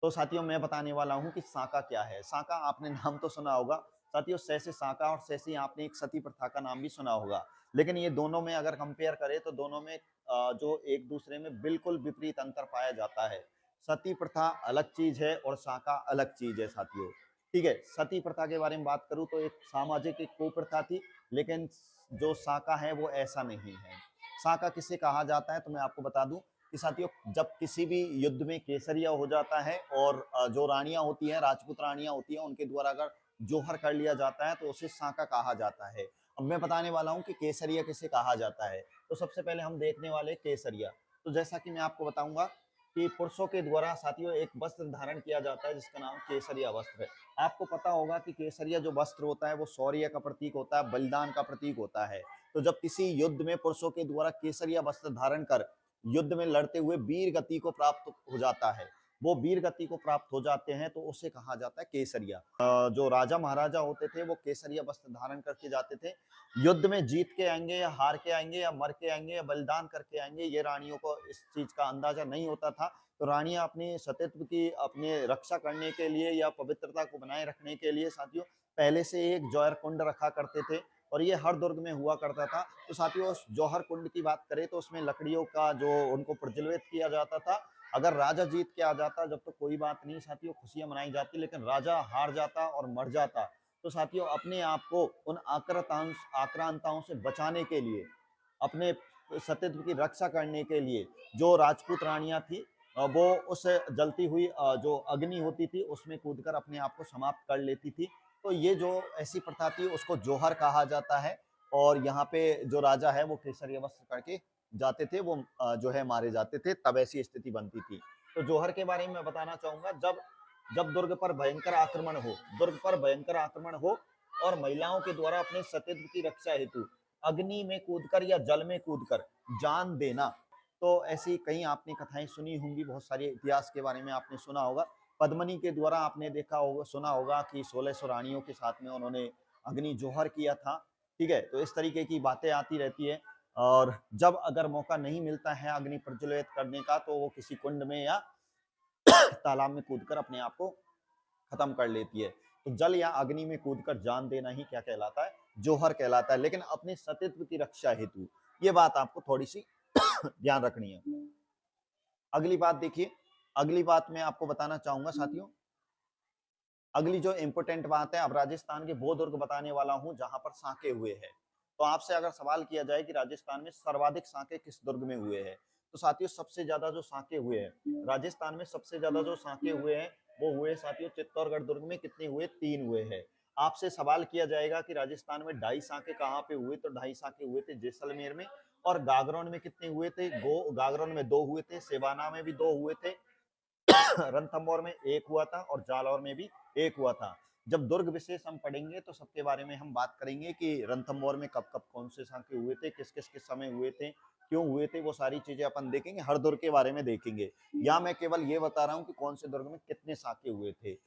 तो साथियों मैं बताने वाला हूँ कि साका क्या है। साका आपने नाम तो सुना होगा। साथियों सै से साका और सै से आपने एक सती प्रथा का नाम भी सुना होगा। लेकिन ये दोनों में अगर कंपेयर करें तो दोनों में जो एक दूसरे में बिल्कुल विपरीत अंतर पाया जाता है। सती प्रथा अलग चीज़ है और साका अलग चीज़ है साथियों। ठीक है, सती प्रथा के बारे में बात करूँ तो एक सामाजिक एक कुप्रथा थी, लेकिन जो साका है वो ऐसा नहीं है। साका किसे कहा जाता है तो मैं आपको बता दूँ कि साथियों जब किसी भी युद्ध में केसरिया हो जाता है और जो रानियाँ होती हैं, राजपूत रानियाँ होती हैं, उनके द्वारा अगर जौहर कर लिया जाता है तो उसे साका कहा जाता है। अब मैं बताने वाला हूँ कि केसरिया किसे कहा जाता है। तो सबसे पहले हम देखने वाले केसरिया। तो जैसा कि मैं आपको बताऊँगा कि पुरुषों के द्वारा साथियों एक वस्त्र धारण किया जाता है जिसका नाम केसरिया वस्त्र है। आपको पता होगा कि केसरिया जो वस्त्र होता है वो शौर्य का प्रतीक होता है, बलिदान का प्रतीक होता है। तो जब किसी युद्ध में पुरुषों के द्वारा केसरिया वस्त्र धारण कर युद्ध में लड़ते हुए वीर गति को प्राप्त हो जाता है, वो वीर गति को प्राप्त हो जाते हैं तो उसे कहा जाता है केसरिया। जो राजा महाराजा होते थे वो केसरिया वस्त्र धारण करके जाते थे। युद्ध में जीत के आएंगे या हार के आएंगे या मर के आएंगे या बलिदान करके आएंगे, ये रानियों को इस चीज का अंदाजा नहीं होता था। तो रानियां अपने सतीत्व की अपने रक्षा करने के लिए या पवित्रता को बनाए रखने के लिए साथियों पहले से एक जौहर कुंड रखा करते थे और ये हर दुर्ग में हुआ करता था। तो साथियों उस जौहर कुंड की बात करें तो उसमें लकड़ियों का जो उनको प्रज्वलित किया जाता था। अगर राजा जीत के आ जाता जब तो कोई बात नहीं साथियों, खुशियां मनाई जाती, लेकिन राजा हार जाता और मर जाता तो साथियों अपने आप को उन आक्रांताओं से बचाने के लिए, अपने सतीत्व की रक्षा करने के लिए जो राजपूत रानियां थी वो उस जलती हुई जो अग्नि होती थी उसमें कूदकर अपने आप को समाप्त कर लेती थी। तो ये जो ऐसी प्रथा थी उसको जौहर कहा जाता है और यहाँ पे जो राजा है वो केसरिया वस्त्र करके जाते थे, वो जो है मारे जाते थे, तब ऐसी स्थिति बनती थी। तो जौहर के बारे में मैं बताना चाहूंगा, जब जब दुर्ग पर भयंकर आक्रमण हो और महिलाओं के द्वारा अपने सतीत्व की रक्षा हेतु अग्नि में कूदकर या जल में कूदकर जान देना। तो ऐसी कई आपने कथाएं सुनी होंगी, बहुत सारे इतिहास के बारे में आपने सुना होगा। पद्मनी के द्वारा आपने देखा होगा, सुना होगा कि 1600 रानियों के साथ में उन्होंने अग्नि जौहर किया था। ठीक है, तो इस तरीके की बातें आती रहती है और जब अगर मौका नहीं मिलता है अग्नि प्रज्वलित करने का तो वो किसी कुंड में या तालाब में कूदकर अपने आप को खत्म कर लेती है। तो जल या अग्नि में कूदकर जान देना ही क्या कहलाता है, जौहर कहलाता है, लेकिन अपने सतीत्व की रक्षा हेतु। ये बात आपको थोड़ी सी ध्यान रखनी है। अगली बात देखिए, अगली बात मैं आपको बताना चाहूंगा साथियों, अगली जो इंपॉर्टेंट बात है, अब राजस्थान के वो दुर्ग बताने वाला हूं जहां पर साके हुए हैं। तो आपसे अगर सवाल किया जाए कि राजस्थान में सर्वाधिक साके किस दुर्ग में हुए हैं, तो साथियों सबसे ज्यादा जो साके हुए हैं राजस्थान में, सबसे ज्यादा जो साके हुए हैं वो हुए साथियों चित्तौड़गढ़ दुर्ग में। कितने हुए? 3 हुए हैं। आपसे सवाल किया जाएगा कि राजस्थान में 2.5 साके कहाँ पे हुए, तो 2.5 साके हुए थे जैसलमेर में। और गागरोन में कितने हुए थे? गागरोन में 2 हुए थे, सेवाना में भी 2 हुए थे, रणथंभौर में 1 हुआ था और जालौर में भी 1 हुआ था। जब दुर्ग विशेष हम पढ़ेंगे तो सबके बारे में हम बात करेंगे कि रणथंभौर में कब कब कौन से साके हुए थे, किस किस किस समय हुए थे, क्यों हुए थे, वो सारी चीजें अपन देखेंगे, हर दुर्ग के बारे में देखेंगे। या मैं केवल ये बता रहा हूँ कि कौन से दुर्ग में कितने साके हुए थे।